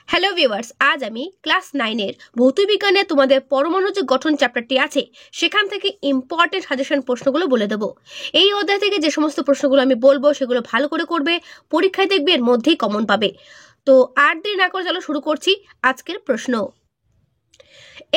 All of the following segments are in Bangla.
হ্যালো ভিউয়ার্স, আজ আমি ক্লাস 9-এর ভৌতবিজ্ঞানে তোমাদের পরমাণু যে গঠন চ্যাপ্টারটি আছে সেখান থেকে ইম্পর্টেন্ট সাজেশন প্রশ্নগুলো বলে দেবো। এই অধ্যায় থেকে যে সমস্ত প্রশ্নগুলো আমি বলবো সেগুলো ভালো করে করবে, পরীক্ষায় দেখবে এর মধ্যেই কমন পাবে। তো আর দেরি না করে চলো শুরু করছি আজকের প্রশ্ন।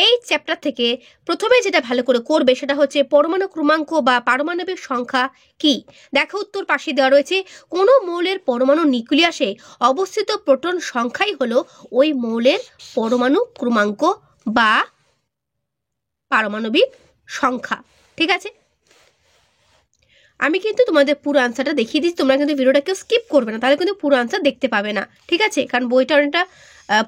এই চ্যাপ্টার থেকে প্রথমে যেটা ভালো করে করবে সেটা হচ্ছে পরমাণু ক্রমাঙ্ক বা পারমাণবিক সংখ্যা কি। দেখো উত্তর পাশে দেওয়া রয়েছে, কোনো মৌলের পরমাণু নিউক্লিয়াসে অবস্থিত প্রোটন সংখ্যাই হলো ওই মৌলের পরমাণু ক্রমাঙ্ক বা পারমাণবিক সংখ্যা। ঠিক আছে, আমি কিন্তু তোমাদের পুরো আনসারটা দেখিয়ে দিচ্ছি, তোমরা কিন্তু ভিডিওটাকে স্কিপ করবে না, তাহলে কিন্তু পুরো আনসার দেখতে পাবে না। ঠিক আছে, কারণ বইটা অনেকটা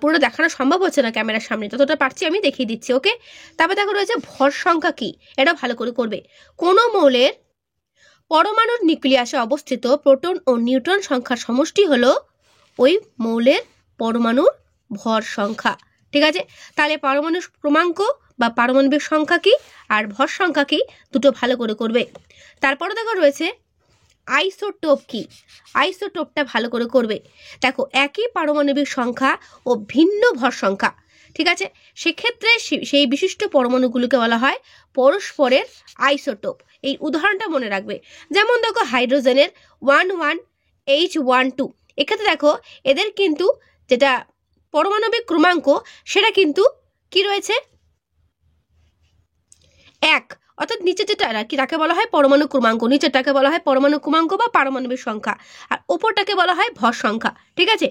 পুরো দেখানো সম্ভব হচ্ছে না ক্যামেরার সামনে, যতটা পারছি আমি দেখিয়ে দিচ্ছি। ওকে, তারপর দেখো রয়েছে ভর সংখ্যা কি, এটা ভালো করে করবে। কোনো মৌলের পরমাণুর নিউক্লিয়াসে অবস্থিত প্রোটন ও নিউট্রন সংখ্যার সমষ্টি হলো ওই মৌলের পরমাণুর ভর সংখ্যা। ঠিক আছে, তাহলে পারমাণবিক ক্রমাঙ্ক বা পারমাণবিক সংখ্যা কি আর ভর সংখ্যা কি দুটো ভালো করে করবে। তারপরে দেখো রয়েছে আইসোটোপ কি, আইসোটোপটা ভালো করে করবে। দেখো একই পারমাণবিক সংখ্যা ও ভিন্ন ভর সংখ্যা, ঠিক আছে, সেক্ষেত্রে সেই বিশিষ্ট পরমাণুগুলোকে বলা হয় পরস্পরের আইসোটোপ। এই উদাহরণটা মনে রাখবে। যেমন দেখো হাইড্রোজেনের 11H12, এক্ষেত্রে দেখো এদের কিন্তু যেটা পরমাণবিক ক্রমাঙ্ক সেটা কিন্তু কি রয়েছে, 1, অর্থাৎ নিচে যেটা কি তাকে বলা হয় পরমাণু ক্রমাঙ্ক, নিচেরটাকে বলা হয় পরমাণু ক্রমাঙ্ক বা পারমাণবিক সংখ্যা, আর ওপরটাকে বলা হয় ভর সংখ্যা। ঠিক আছে,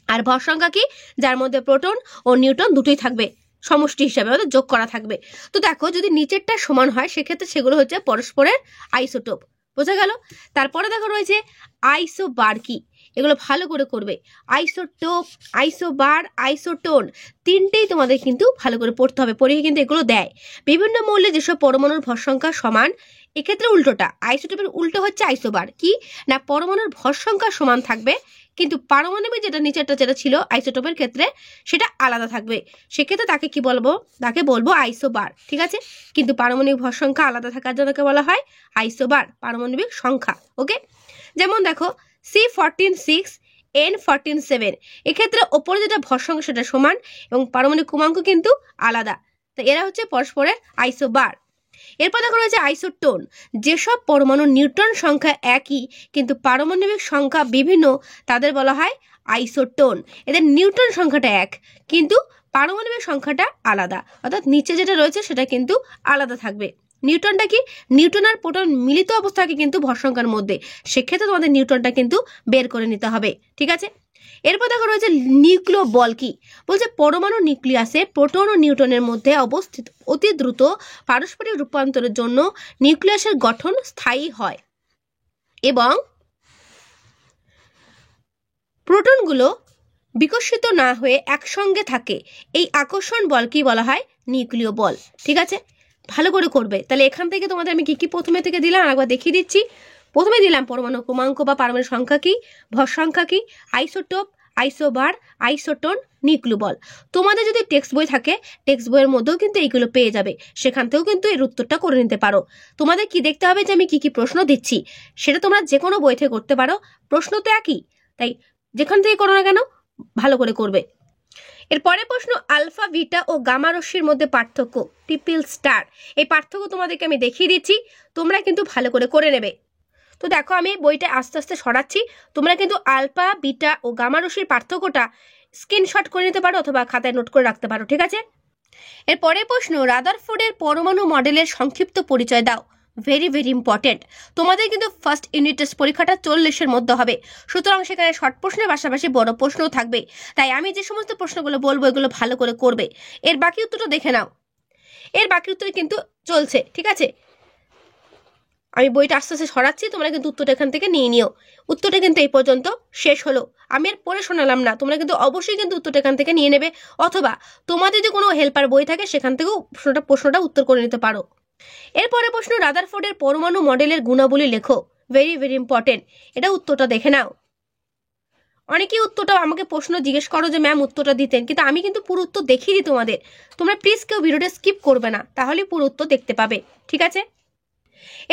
আর ভর সংখ্যা কি, যার মধ্যে প্রোটন ও নিউট্রন দুটোই থাকবে সমষ্টি হিসাবে, অর্থাৎ যোগ করা থাকবে। তো দেখো যদি নিচেরটা সমান হয় সেক্ষেত্রে সেগুলো হচ্ছে পরস্পরের আইসোটোপ। বোঝা গেল? তারপরে দেখো রয়েছে আইসোবার কি, এগুলো ভালো করে করবে। আইসোটোপ, আইসোবার, আইসোটোন, তিনটেই তোমাদের কিন্তু ভালো করে পড়তে হবে, পরীক্ষা কিন্তু এগুলো দেয়। বিভিন্ন মৌলে যেসব পরমাণুর ভর সংখ্যা সমান, এক্ষেত্রে উল্টোটা, আইসোটোপের উল্টো হচ্ছে আইসোবার কি না, পরমাণুর ভর সংখ্যা সমান থাকবে কিন্তু পারমাণবিক যেটা নিচেরটা যেটা ছিল আইসোটোপের ক্ষেত্রে সেটা আলাদা থাকবে, সেক্ষেত্রে তাকে কি বলবো, তাকে বলবো আইসোবার। ঠিক আছে, কিন্তু পারমাণবিক ভর সংখ্যা আলাদা থাকার জন্য বলা হয় আইসোবার, পারমাণবিক সংখ্যা। ওকে, যেমন দেখো C14 6 N14 7, এক্ষেত্রে ওপরে যেটা ভর সংখ্যা সেটা সমান এবং পারমাণবিক ক্রমাঙ্ক কিন্তু আলাদা, তো এরা হচ্ছে পরস্পরের আইসোবার। এরপর দেখো রয়েছে আইসোটোন, যেসব পরমাণুর নিউট্রন সংখ্যা একই কিন্তু পারমাণবিক সংখ্যা বিভিন্ন তাদের বলা হয় আইসোটোন। এদের নিউট্রন সংখ্যাটা এক কিন্তু পারমাণবিক সংখ্যাটা আলাদা, অর্থাৎ নিচে যেটা রয়েছে সেটা কিন্তু আলাদা থাকবে। নিউট্রনটা কি, নিউট্রন আর প্রোটন মিলিত অবস্থাকে কিন্তু ভর সংখ্যার মধ্যে, সেক্ষেত্রে তোমাদের নিউট্রনটা কিন্তু বের করে নিতে হবে। ঠিক আছে, এরপর দেখো রয়েছে নিউক্লিয় বল কি, বলছে পরমাণু নিউক্লিয়াসে প্রোটন ও নিউট্রনের মধ্যে অবস্থিত অতি দ্রুত পারস্পরিক রূপান্তরের জন্য নিউক্লিয়াসের গঠন স্থায়ী হয় এবং প্রোটনগুলো বিকশিত না হয়ে একসঙ্গে থাকে, এই আকর্ষণ বলকে বলা হয় নিউক্লিয় বল। ঠিক আছে, ভালো করে করবে। তাহলে এখান থেকে তোমাদের আমি কি কি প্রথমে থেকে দিলাম একবার দেখিয়ে দিচ্ছি। প্রথমে দিলাম পরমাণু ক্রমাঙ্ক বা পারমাণবিক সংখ্যা কি, ভর সংখ্যা কি, আইসোটোপ, আইসোবার, আইসোটোন, নিউক্লিয় বল। তোমাদের যদি টেক্সট বই থাকে টেক্সট বইয়ের মধ্যেও কিন্তু এইগুলো পেয়ে যাবে, সেখান থেকেও কিন্তু এর উত্তরটা করে নিতে পারো। তোমাদের কি দেখতে হবে যে আমি কি কি প্রশ্ন দিচ্ছি, সেটা তোমরা যে কোনো বই থেকে করতে পারো, প্রশ্ন তো একই, তাই যেখান থেকে করো না কেন ভালো করে করবে। এরপরে প্রশ্ন, আলফা, বিটা ও গামা রশ্মির মধ্যে পার্থক্য, পিপল স্টার, এই পার্থক্য তোমাদেরকে আমি দেখিয়ে দিচ্ছি, তোমরা কিন্তু ভালো করে করে নেবে। তো দেখো আমি বইটা আস্তে আস্তে সরাচ্ছি, তোমরা কিন্তু আলফা, বিটা ও গামা রশ্মির পার্থক্যটা স্ক্রিনশট করে নিতে পারো অথবা খাতায় নোট করে রাখতে পারো। ঠিক আছে, এরপরে প্রশ্ন, রাদারফোর্ডের পরমাণু মডেলের সংক্ষিপ্ত পরিচয় দাও। ভেরি ভেরি ইম্পর্টেন্ট, তোমাদের কিন্তু ফার্স্ট ইউনিট টেস্ট পরীক্ষাটা 40-এর মধ্যে হবে, সুতরাং সেখানে শর্ট প্রশ্নের পাশাপাশি বড় প্রশ্নও থাকবে, তাই আমি যে সমস্ত প্রশ্নগুলো বলবো এগুলো ভালো করে করবে। এর বাকি উত্তরটা দেখে নাও, এর বাকি উত্তর কিন্তু চলছে। ঠিক আছে, আমি বইটা আস্তে আস্তে সরাচ্ছি, তোমরা কিন্তু উত্তরটা এখান থেকে নিয়ে নিও। উত্তরটা কিন্তু এই পর্যন্ত শেষ হলো, আমি আর পড়ে শোনালাম না, তোমরা কিন্তু অবশ্যই কিন্তু উত্তরটা এখান থেকে নিয়ে নেবে, অথবা তোমাদের যদি কোনো হেল্পার বই থাকে সেখান থেকেও প্রশ্নটা উত্তর করে নিতে পারো। এরপরে প্রশ্ন, রাদারফোর্ডের পরমাণু মডেলের গুণাবলী লেখো। ভেরি ভেরি ইম্পর্টেন্ট, এটা উত্তরটা দেখে নাও। অনেকেই উত্তরটা আমাকে প্রশ্ন জিজ্ঞেস করো যে ম্যাম উত্তরটা দিতেন, কিন্তু আমি কিন্তু পুরো উত্তর দেখিয়ে দিই তোমাদের, তোমরা প্লিজ কেউ ভিডিওটা স্কিপ করবে না, তাহলে পুরো উত্তর দেখতে পাবে। ঠিক আছে,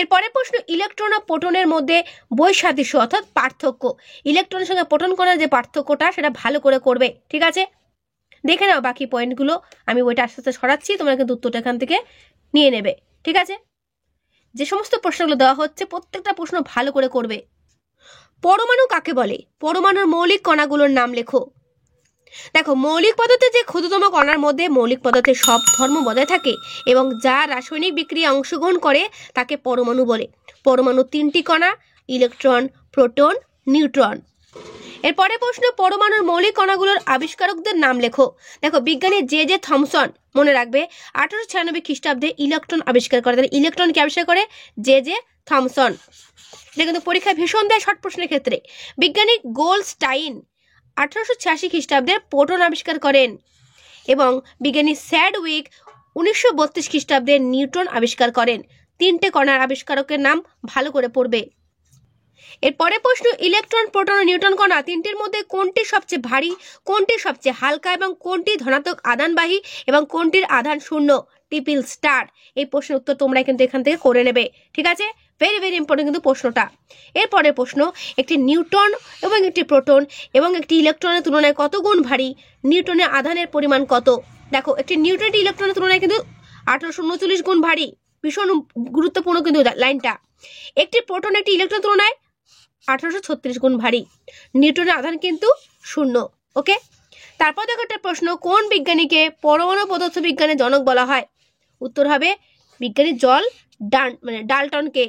এরপরে প্রশ্ন, ইলেকট্রন ও প্রোটনের মধ্যে বৈসাদৃশ্য অর্থাৎ পার্থক্য, ইলেকট্রনের সঙ্গে প্রোটন কণার যে পার্থক্যটা সেটা ভালো করে করবে। ঠিক আছে, দেখে নাও বাকি পয়েন্টগুলো, আমি বইটা আস্তে আস্তে সরাচ্ছি, তোমরা কিন্তু উত্তরটা এখান থেকে নিয়ে নেবে। ঠিক আছে, যে সমস্ত প্রশ্নগুলো দেওয়া হচ্ছে প্রত্যেকটা প্রশ্ন ভালো করে করবে। পরমাণু কাকে বলে? পরমাণুর মৌলিক কণাগুলোর নাম লেখো। দেখো, মৌলিক পদার্থের যে ক্ষুদ্রতম কণার মধ্যে মৌলিক পদার্থের সব ধর্ম বজায় থাকে এবং যা রাসায়নিক বিক্রিয়া অংশগ্রহণ করে তাকে পরমাণু বলে। পরমাণু 3টি কণা, ইলেকট্রন, প্রোটন, নিউট্রন। এরপরে প্রশ্ন, পরমাণুর মৌলিক কণাগুলোর আবিষ্কারকদের নাম লেখো। দেখো, বিজ্ঞানী জে থমসন, মনে রাখবে 1896 খ্রিস্টাব্দে ইলেকট্রন আবিষ্কার করে। তাহলে ইলেকট্রন কে আবিষ্কার করে? J Thomson. এটা কিন্তু পরীক্ষায় ভীষণ দেয় শর্ট প্রশ্নের ক্ষেত্রে। বিজ্ঞানী গোল্ডস্টাইন 1886 খ্রিস্টাব্দে প্রোটন আবিষ্কার করেন এবং বিজ্ঞানী স্যাডউইক 1932 খ্রিস্টাব্দে নিউট্রন আবিষ্কার করেন। 3টে কণার আবিষ্কারকের নাম ভালো করে পড়বে। এরপরে প্রশ্ন, ইলেকট্রন, প্রোটন ও নিউট্রন কণা 3টির মধ্যে কোনটি সবচেয়ে ভারী, কোনটি সবচেয়ে হালকা এবং কোনটি ধনাত্মক আধানবাহী এবং কোনটির আধান শূন্য? Triple star. এই প্রশ্নের উত্তর তোমরা কিন্তু এখান থেকে করে নেবে। ঠিক আছে, ভেরি ভেরি ইম্পর্টেন্ট কিন্তু প্রশ্নটা। এরপরে প্রশ্ন, একটি নিউট্রন এবং একটি প্রোটন এবং একটি ইলেকট্রনের তুলনায় কত গুণ ভারী? নিউটনের আধানের পরিমাণ কত? দেখো, একটি নিউট্রন ইলেকট্রনের তুলনায় কিন্তু 1839 গুণ ভারী। ভীষণ গুরুত্বপূর্ণ কিন্তু লাইনটা। একটি প্রোটন একটি ইলেকট্রনের তুলনায় 1836 গুণ ভারী। নিউটনের আধান কিন্তু 0। ওকে, তারপর দেখো একটা প্রশ্ন, কোন বিজ্ঞানীকে পরমাণু পদার্থ বিজ্ঞানের জনক বলা হয়? উত্তর হবে বিজ্ঞানী ডাল্টনকে।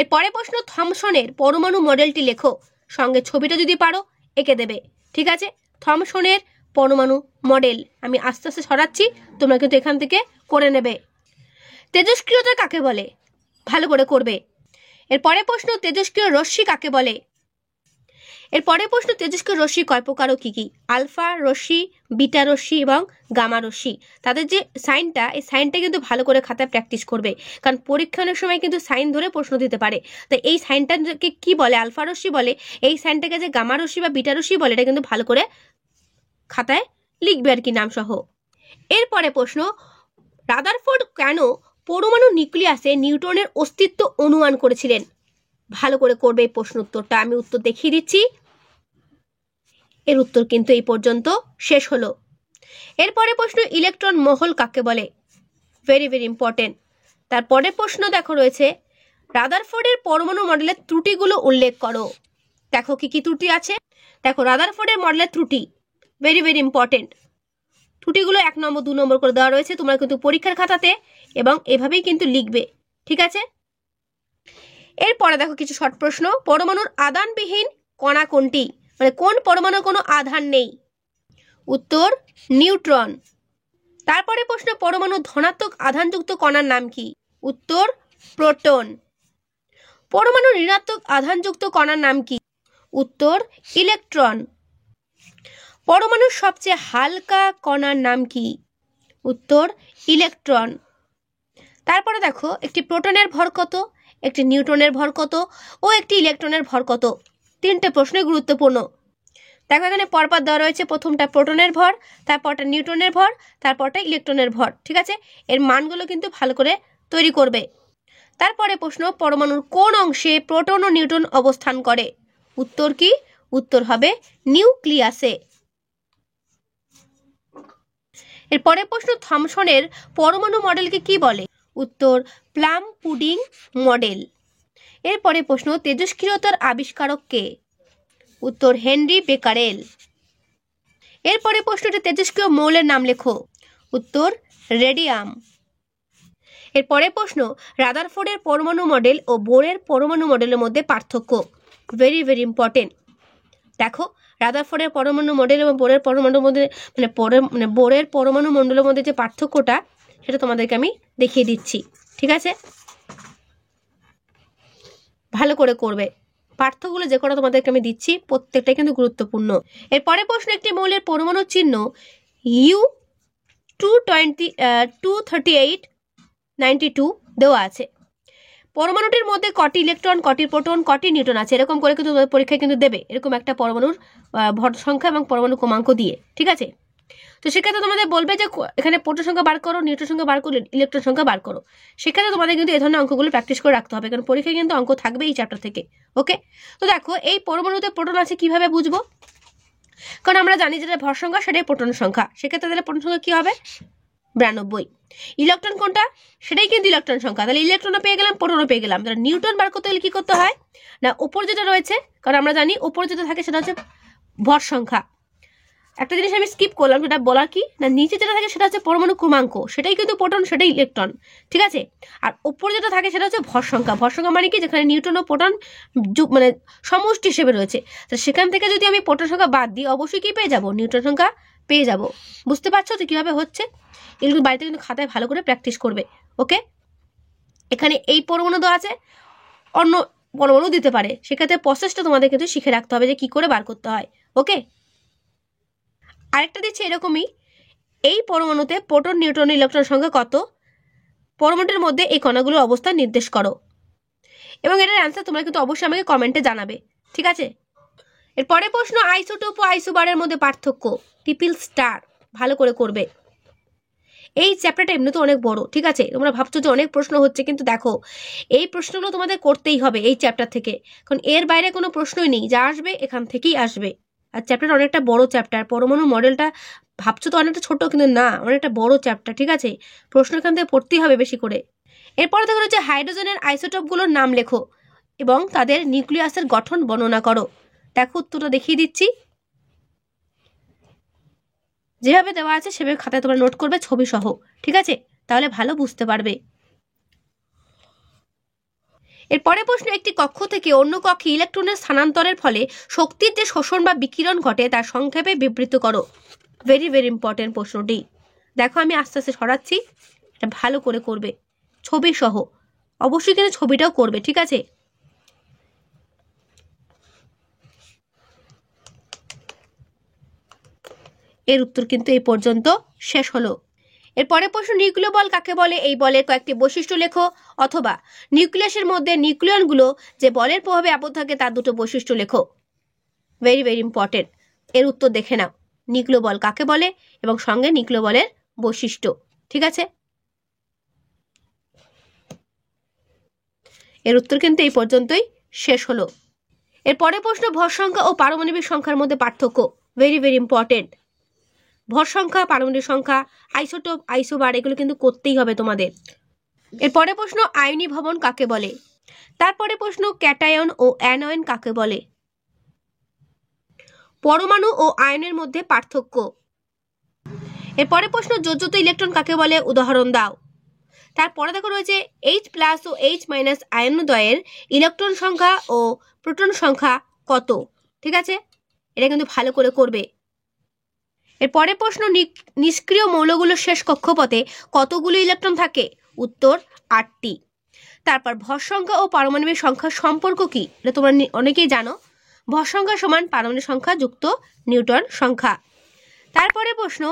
এরপরে প্রশ্ন, থমসনের পরমাণু মডেলটি লেখো। সঙ্গে ছবিটা যদি পারো এঁকে দেবে। ঠিক আছে, থমসনের পরমাণু মডেল আমি আস্তে আস্তে সরাচ্ছি, তোমরা কিন্তু এখান থেকে করে নেবে। তেজস্ক্রিয়তা কাকে বলে? ভালো করে করবে। এরপরে প্রশ্ন, তেজস্ক্রিয় রশ্মি কাকে বলে? এরপরে প্রশ্ন, তেজস্ক্রিয় রশ্মি কয় প্রকার ও কি কি? আলফা রশ্মি, বিটা রশ্মি এবং গামা রশ্মি। তাদের যে সাইনটা, এই সাইনটা কিন্তু ভালো করে খাতায় প্র্যাকটিস করবে, কারণ পরীক্ষার সময় কিন্তু সাইন ধরে প্রশ্ন দিতে পারে। তো এই সাইনটাকে কি বলে? আলফা রশ্মি বলে। এই সাইনটাকে যে গামা রশ্মি বা বিটা রশ্মি বলে, এটা কিন্তু ভালো করে খাতায় লিখবে আর কি, নাম সহ। এরপরে প্রশ্ন, রাদারফোর্ড কেন পরমাণু নিউক্লিয়াসে নিউটনের অস্তিত্ব অনুমান করেছিলেন? ভালো করে করবে এই প্রশ্ন উত্তরটা, আমি উত্তর দেখিয়ে দিচ্ছি। এর উত্তর কিন্তু এই পর্যন্ত শেষ হলো। এরপরে প্রশ্ন, ইলেকট্রন মহল কাকে বলে? Very very important. তারপরে প্রশ্ন দেখো রয়েছে, রাদারফোর্ডের পরমাণু মডেলের ত্রুটিগুলো উল্লেখ করো। দেখো কি কি ত্রুটি আছে। দেখো, রাদারফোর্ডের মডেলের ত্রুটি ভেরি ভেরি ইম্পর্টেন্ট। ত্রুটিগুলো 1 নম্বর 2 নম্বর করে দেওয়া রয়েছে, তোমরা কিন্তু পরীক্ষার খাতাতে এবং এভাবেই কিন্তু লিখবে। ঠিক আছে, এরপরে দেখো কিছু শর্ট প্রশ্ন, পরমাণুর আধানবিহীন কণা কোনটি? মানে কোন পরমাণুর কোনো আধান নেই? উত্তর নিউট্রন। তারপরে প্রশ্ন, পরমাণুর ধনাত্মক আধানযুক্ত কণার নাম কি? উত্তর প্রোটন। পরমাণুর ঋণাত্মক আধানযুক্ত কণার নাম কি? উত্তর ইলেকট্রন। পরমাণুর সবচেয়ে হালকা কণার নাম কি? উত্তর ইলেকট্রন। তারপরে দেখো, একটি প্রোটনের ভর কত, একটি নিউট্রনের ভর কত ও একটি ইলেকট্রনের ভর কত? 3টে প্রশ্নই গুরুত্বপূর্ণ। দেখো, এখানে পরপর দেওয়া রয়েছে, প্রথমটা প্রোটনের ভর, তারপরটা নিউট্রনের ভর, তারপরটা ইলেকট্রনের ভর। ঠিক আছে, এর মানগুলো কিন্তু ভালো করে তৈরি করবে। তারপরে প্রশ্ন, পরমাণুর কোন অংশে প্রোটন ও নিউট্রন অবস্থান করে? উত্তর কি? উত্তর হবে নিউক্লিয়াসে। এরপরে প্রশ্ন, থমসনের পরমাণু মডেলকে কি বলে? উত্তর প্লাম পুডিং মডেল। এরপরে প্রশ্ন, তেজস্ক্রিয়তার আবিষ্কারক কে? উত্তর হেনরি বেকারেল। এরপরে প্রশ্নটি, তেজস্ক্রিয় মৌলের নাম লেখো। উত্তর রেডিয়াম। এরপরে প্রশ্ন, রাদারফোর্ডের পরমাণু মডেল ও বোরের পরমাণু মডেলের মধ্যে পার্থক্য। Very very important. দেখো, রাদারফোর্ডের পরমাণু মডেল এবং বোরের পরমাণুর মধ্যে বোরের পরমাণু মণ্ডলের মধ্যে যে পার্থক্যটা, সেটা তোমাদেরকে আমি দেখিয়ে দিচ্ছি। ঠিক আছে, ভালো করে করবে। পার্থক্যগুলো যে কটা তোমাদেরকে আমি দিচ্ছি প্রত্যেকটাই কিন্তু গুরুত্বপূর্ণ। এরপরে প্রশ্ন, একটি মৌলের পরমাণু চিহ্ন U23892 দেওয়া আছে। পরমাণুটির মধ্যে কটি ইলেকট্রন, কটি প্রোটন, কটি নিউট্রন আছে, এরকম করে কিন্তু পরীক্ষায় কিন্তু দেবে, এরকম একটা পরমাণুর ভর সংখ্যা এবং পরমাণু ক্রমাঙ্ক দিয়ে। ঠিক আছে, তো সেক্ষেত্রে তোমাদের বলবে যে এখানে প্রোটন সংখ্যা বার করো, নিউট্রন সংখ্যা বার করো, ইলেকট্রন সংখ্যা বার করো। সেক্ষেত্রে তোমাদের কিন্তু এই ধরনের অঙ্কগুলো প্র্যাকটিস করে রাখতে হবে, কারণ পরীক্ষায় কিন্তু অঙ্ক থাকবে এই চ্যাপ্টার থেকে। ওকে, তো দেখো, এই পরমাণুতে প্রোটন আছে কিভাবে বুঝবো? কারণ আমরা জানি যেটা ভর সংখ্যা সেটাই প্রোটন সংখ্যা, সেক্ষেত্রে তাহলে প্রোটন সংখ্যা কি হবে 92। ইলেকট্রন কোনটা, সেটাই কিন্তু ইলেকট্রন সংখ্যা, তাহলে ইলেকট্রনও পেয়ে গেলাম প্রোটনও পেয়ে গেলাম। তাহলে নিউটন বার করতে গেলে কি করতে হয় না, উপর যেটা রয়েছে, কারণ আমরা জানি উপর যেটা থাকে সেটা হচ্ছে ভর সংখ্যা। একটা জিনিস আমি স্কিপ করলাম, সেটা বলার কি না, নিচে যেটা থাকে সেটা হচ্ছে পরমাণু ক্রমাঙ্ক, সেটাই কিন্তু প্রোটন সেটাই ইলেকট্রন, ঠিক আছে। আর উপরে যেটা থাকে সেটা হচ্ছে ভর সংখ্যা। ভর সংখ্যা মানে কি, যেখানে নিউটন ও প্রোটন মানে সমষ্টি হিসেবে রয়েছে, তো সেখান থেকে যদি আমি প্রোটন সংখ্যা বাদ দিই অবশ্যই কি পেয়ে যাব, নিউটন সংখ্যা পেয়ে যাব। বুঝতে পারছো তো কিভাবে হচ্ছে? এগুলো বাড়িতে কিন্তু খাতায় ভালো করে প্র্যাকটিস করবে। ওকে, এখানে এই পরমাণু দেওয়া আছে, অন্য পরমাণু দিতে পারে, সেক্ষেত্রে প্রসেসটা তোমাদের কিন্তু শিখে রাখতে হবে যে কি করে বার করতে হয়। ওকে, আরেকটা দিচ্ছে এরকমই, এই পরমাণুতে প্রোটন নিউট্রন ইলেকট্রন সংখ্যা কত, পরমাণুটির মধ্যে এই কণাগুলোর অবস্থান নির্দেশ করো, এবং এটার অ্যান্সার তোমরা কিন্তু অবশ্যই আমাকে কমেন্টে জানাবে, ঠিক আছে। এরপরে প্রশ্ন, আইসোটোপ ও আইসোবারের মধ্যে পার্থক্য, ট্রিপল স্টার, ভালো করে করবে। এই চ্যাপ্টারটা এমনি তো অনেক বড়, ঠিক আছে, তোমরা ভাবছো যে অনেক প্রশ্ন হচ্ছে, কিন্তু দেখো এই প্রশ্নগুলো তোমাদের করতেই হবে এই চ্যাপ্টার থেকে, কারণ এর বাইরে কোনো প্রশ্নই নেই, যা আসবে এখান থেকেই আসবে। আর চ্যাপ্টারটা অনেকটা বড় চ্যাপ্টার, পরমাণু মডেলটা ভাবছো তো অনেকটা ছোট, কিন্তু না, অনেকটা বড় চ্যাপ্টার, ঠিক আছে, প্রশ্ন এখান থেকে পড়তেই হবে বেশি করে। এরপরে দেখো হচ্ছে হাইড্রোজেনের আইসোটোপগুলোর নাম লেখো এবং তাদের নিউক্লিয়াসের গঠন বর্ণনা করো। দেখো উত্তরটা দেখিয়ে দিচ্ছি, যেভাবে দেওয়া আছে সেভাবে খাতায় তোমরা নোট করবে ছবি সহ, ঠিক আছে, তাহলে ভালো বুঝতে পারবে। এরপরে প্রশ্ন, একটি কক্ষ থেকে অন্য কক্ষে ইলেকট্রনের স্থানান্তরের ফলে শক্তির যে শোষণ বা বিকিরণ ঘটে তার সংক্ষেপে বিবৃত করো। ভেরি ভেরি ইম্পর্টেন্ট প্রশ্নটি। দেখো আমি আস্তে আস্তে সরাচ্ছি, এটা ভালো করে করবে ছবি সহ, অবশ্যই কিন্তু ছবিটাও করবে, ঠিক আছে। এর উত্তর কিন্তু এই পর্যন্ত শেষ হলো। এরপরে প্রশ্ন, নিউক্লিয় বল কাকে বলে, এই বলের কয়েকটি বৈশিষ্ট্য লেখো, অথবা নিউক্লিয়াসের মধ্যে নিউক্লিয়নগুলো যে বলের প্রভাবে আবদ্ধ থাকে তার দুটো বৈশিষ্ট্য লেখো। ভেরি ভেরি ইম্পর্টেন্ট, এর উত্তর দেখে নাও, নিউক্লিয় বল কাকে বলে এবং সঙ্গে নিউক্লিয় বলের বৈশিষ্ট্য, ঠিক আছে। এর উত্তর কিন্তু এই পর্যন্তই শেষ হলো। এরপরে প্রশ্ন, ভর সংখ্যা ও পারমাণবিক সংখ্যার মধ্যে পার্থক্য। ভেরি ভেরি ইম্পর্টেন্ট, ভর সংখ্যা, পারমাণবিক সংখ্যা, আইসোটোপ, আইসোবার, এগুলো কিন্তু করতেই হবে তোমাদের। এরপরে প্রশ্ন, আয়নীভবন কাকে বলে। তারপরে প্রশ্ন, ক্যাটায়ন ও অ্যানায়ন কাকে বলে। পরমাণু ও আয়নের মধ্যে পার্থক্য। এরপরে প্রশ্ন, যোজ্যত ইলেকট্রন কাকে বলে, উদাহরণ দাও। তারপরে দেখো রয়েছে H+ ও H- আয়নোদয়ের ইলেকট্রন সংখ্যা ও প্রোটন সংখ্যা কত, ঠিক আছে, এটা কিন্তু ভালো করে করবে। এরপরে প্রশ্ন, নিষ্ক্রিয় মৌলগুলোর শেষ কক্ষপথে কতগুলো ইলেকট্রন থাকে, উত্তর 8টি। তারপর ভর সংখ্যা ও পারমাণবিক সংখ্যার সম্পর্ক কি, এটা তোমরা অনেকেই জানো, ভর সংখ্যা সমান পারমাণবিক সংখ্যা যুক্ত নিউটন সংখ্যা। তারপরে প্রশ্ন,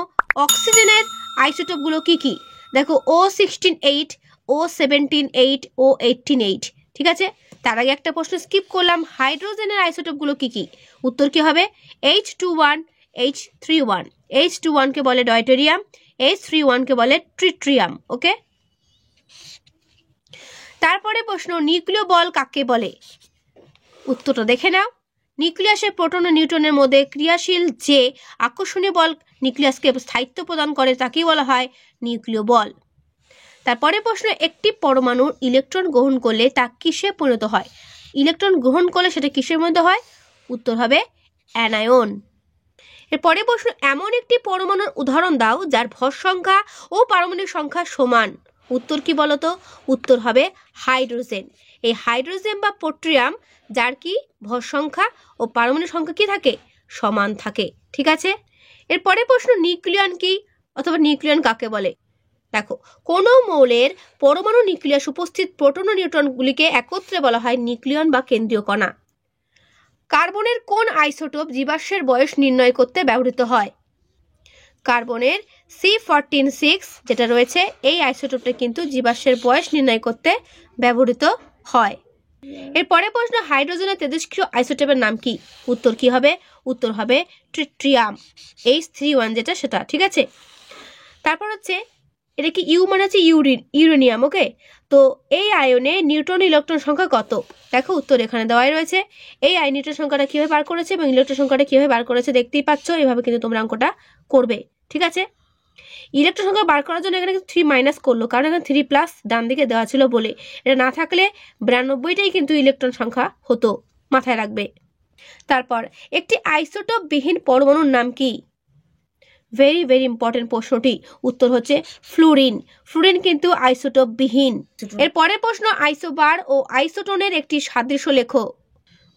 অক্সিজেনের আইসোটোপগুলো কি কি, দেখো O16-8, O17-8, O18-8, ঠিক আছে। তার আগে একটা প্রশ্ন স্কিপ করলাম, হাইড্রোজেনের আইসোটোপগুলো কি কি, উত্তর কি হবে H21, H31, H21 কে বলে ডয়টেরিয়াম, H31 কে বলে ট্রিটিয়াম। ওকে, তারপরে প্রশ্ন, নিউক্লিয় বল কাকে বলে, উত্তরটা দেখে নাও। নিউক্লিয়াসের প্রোটন ও নিউট্রনের মধ্যে ক্রিয়াশীল যে আকর্ষণীয় বল নিউক্লিয়াসকে স্থায়িত্ব প্রদান করে তাকেই বলা হয় নিউক্লিয় বল। তারপরে প্রশ্ন, একটি পরমাণুর ইলেকট্রন গ্রহণ করলে তা কিসে পরিণত হয়, ইলেকট্রন গ্রহণ করলে সেটা কিসের মধ্যে হয়, উত্তর হবে অ্যানায়ন। এরপরে প্রশ্ন, এমন একটি পরমাণুর উদাহরণ দাও যার ভর সংখ্যা ও পারমাণবিক সংখ্যা সমান, উত্তর কি বলতো, উত্তর হবে হাইড্রোজেন। এই হাইড্রোজেন বা পোট্রিয়াম, যার কি ভর সংখ্যা ও পারমাণবিক সংখ্যা কি থাকে, সমান থাকে, ঠিক আছে। এরপরে প্রশ্ন, নিউক্লিয়ন কি অথবা নিউক্লিয়ন কাকে বলে। দেখো, কোনো মৌলের পরমাণু নিউক্লিয়াস উপস্থিত প্রোটন ও নিউট্রনগুলিকে একত্রে বলা হয় নিউক্লিয়ন বা কেন্দ্রীয় কণা। কার্বনের কোন আইসোটোপ জীবাশ্মের বয়স নির্ণয় করতে ব্যবহৃত হয়, কার্বনের C14-6 যেটা রয়েছে, এই আইসোটোপটা কিন্তু জীবাশ্মের বয়স নির্ণয় করতে ব্যবহৃত হয়। এরপরে প্রশ্ন, হাইড্রোজেনের তেজস্ক্রিয় আইসোটোপের নাম কি, উত্তর কি হবে, উত্তর হবে ট্রিটিয়াম, H31 যেটা সেটা, ঠিক আছে। তারপর হচ্ছে এটা কি ইউ মানে হচ্ছে ইউরেনিয়াম, ওকে। তো এই আয়নে নিউট্রন ইলেকট্রন সংখ্যা কত? দেখো উত্তর এখানে দেওয়াই রয়েছে। এই নিউট্রন সংখ্যাটা কিভাবে বার করেছে এবং ইলেকট্রন সংখ্যাটা কিভাবে বার করেছে দেখতেই পাচ্ছ। এভাবে কিন্তু তোমরা অঙ্কটা করবে, ঠিক আছে। ইলেকট্রন সংখ্যা বার করার জন্য এখানে 3 মাইনাস করলো, কারণ এখানে 3 প্লাস ডান দিকে দেওয়া ছিল বলে। এটা না থাকলে 92টাই কিন্তু ইলেকট্রন সংখ্যা হতো, মাথায় রাখবে। তারপর একটি আইসোটোপ বিহীন পরমাণুর নাম কি? ভেরি ভেরি ইম্পর্টেন্ট প্রশ্নটি। উত্তর হচ্ছে ফ্লুরিন। ফ্লুরিন কিন্তু আইসোটোপ বিহীন। এর পরের প্রশ্ন, আইসোবার ও আইসোটোনের একটি সাদৃশ্য লেখো।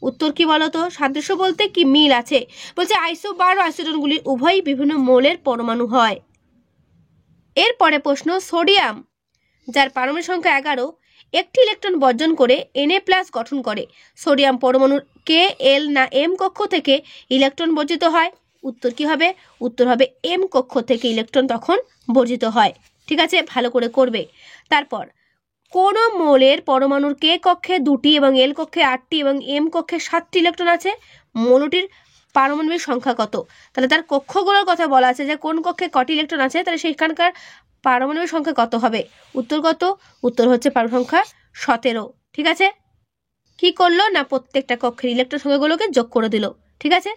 উত্তর কি বলতো? সাদৃশ্য বলতে কি মিল আছে, বলছে আইসোবার ও আইসোটোনগুলি উভয়ই বিভিন্ন মৌলের পরমাণু হয়। এর পরে প্রশ্ন, সোডিয়াম যার পারমাণবিক সংখ্যা 11 একটি ইলেকট্রন বর্জন করে Na+ গঠন করে, সোডিয়াম পরমাণুর কে, এল না এম কক্ষ থেকে ইলেকট্রন বর্জিত হয়? উত্তর কি হবে? উত্তর হবে এম কক্ষ থেকে ইলেকট্রন তখন বর্জিত হয়, ঠিক আছে, ভালো করে করবে। তারপর কোন মৌলের পরমাণুর কে কক্ষে 2টি এবং এল কক্ষে 8টি এবং এম কক্ষে 7টি ইলেকট্রন আছে? মৌলটির পারমাণবিক সংখ্যা কত? তাহলে তার কক্ষগুলোর কথা বলা আছে যে কোন কক্ষে কটি ইলেকট্রন আছে, তাহলে সেখানকার পারমাণবিক সংখ্যা কত হবে? উত্তর কত? উত্তর হচ্ছে পারমাণবিক সংখ্যা 17, ঠিক আছে। কি করলো না, প্রত্যেকটা কক্ষের ইলেকট্রন সংখ্যাগুলোকে যোগ করে দিল, ঠিক আছে।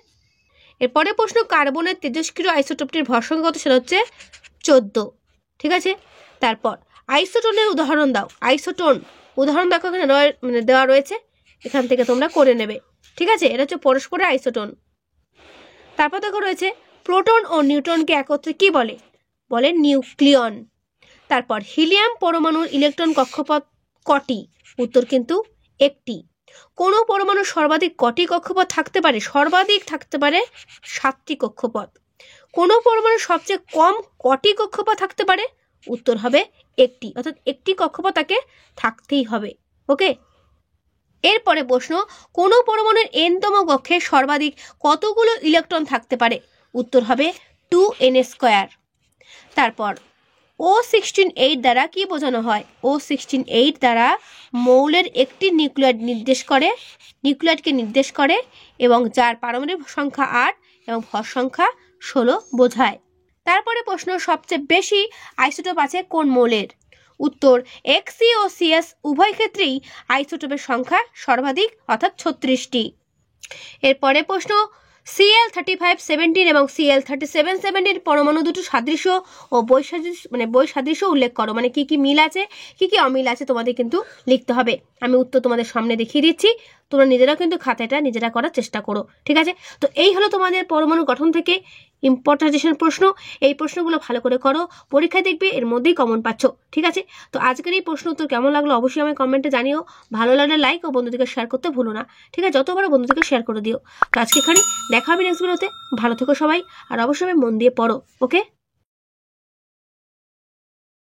এরপরে প্রশ্ন, কার্বনের তেজস্ক্রিয় আইসোটোপটির ভর সংখ্যা কত? সেটা হচ্ছে 14, ঠিক আছে। তারপর আইসোটোনের উদাহরণ দাও। আইসোটোন উদাহরণ দেখো এখানে দেওয়া রয়েছে, এখান থেকে তোমরা করে নেবে, ঠিক আছে। এটা হচ্ছে পরস্পরের আইসোটোন। তারপর দেখো রয়েছে প্রোটন ও নিউট্রনকে একত্রে কি বলে? বলে নিউক্লিয়ন। তারপর হিলিয়াম পরমাণুর ইলেকট্রন কক্ষপথ কটি? উত্তর কিন্তু একটি। কোনো পরমাণুর সর্বাধিক কটি কক্ষপথ থাকতে পারে? সর্বাধিক থাকতে পারে 7টি কক্ষপথ। কোনো পরমাণুর সবচেয়ে কম কটি কক্ষপথ থাকতে পারে? উত্তর হবে একটি, অর্থাৎ একটি কক্ষপথ তাকে থাকতেই হবে, ওকে। এরপরে প্রশ্ন, কোনো পরমাণুর n-তম কক্ষে সর্বাধিক কতগুলো ইলেকট্রন থাকতে পারে? উত্তর হবে 2n²। তারপর O16 দ্বারা কি বোঝানো হয়? O16 দ্বারা মৌলের একটি নিউক্লিয়েটকে নির্দেশ করে এবং যার পারমাণবিক সংখ্যা 8 এবং ভর সংখ্যা 16 বোঝায়। তারপরে প্রশ্ন, সবচেয়ে বেশি আইসোটোপ আছে কোন মৌলের? উত্তর Xc ও Cs উভয় ক্ষেত্রেই আইসোটোপের সংখ্যা সর্বাধিক, অর্থাৎ 36টি। এরপরে প্রশ্ন, Cl3517 এবং Cl3717 পরমাণু দুটো সাদৃশ্য ও বৈসাদৃশ্য উল্লেখ করো। মানে কি কি মিল আছে, কি কি অমিল আছে তোমাদের কিন্তু লিখতে হবে। আমি উত্তর তোমাদের সামনে দেখিয়ে দিচ্ছি, তোমরা নিজেরা কিন্তু খাতাটা নিজেরা করার চেষ্টা করো, ঠিক আছে। তো এই হলো তোমাদের পরমাণু গঠন থেকে ইম্পর্টেন্ট প্রশ্ন। এই প্রশ্নগুলো ভালো করে করো, পরীক্ষায় দেখবে এর মধ্যেই কমন পাচ্ছ, ঠিক আছে। তো আজকের এই প্রশ্ন উত্তর কেমন লাগলো অবশ্যই আমায় কমেন্টে জানিও। ভালো লাগলে লাইক ও বন্ধুদেরকে শেয়ার করতে ভুলো না, ঠিক আছে। যতবার বন্ধুদেরকে শেয়ার করে দিও। তো আজকে এখানে দেখা হবে নেক্সট ভিডিওতে। ভালো থেকো সবাই, আর অবশ্যই মন দিয়ে পড়ো, ওকে।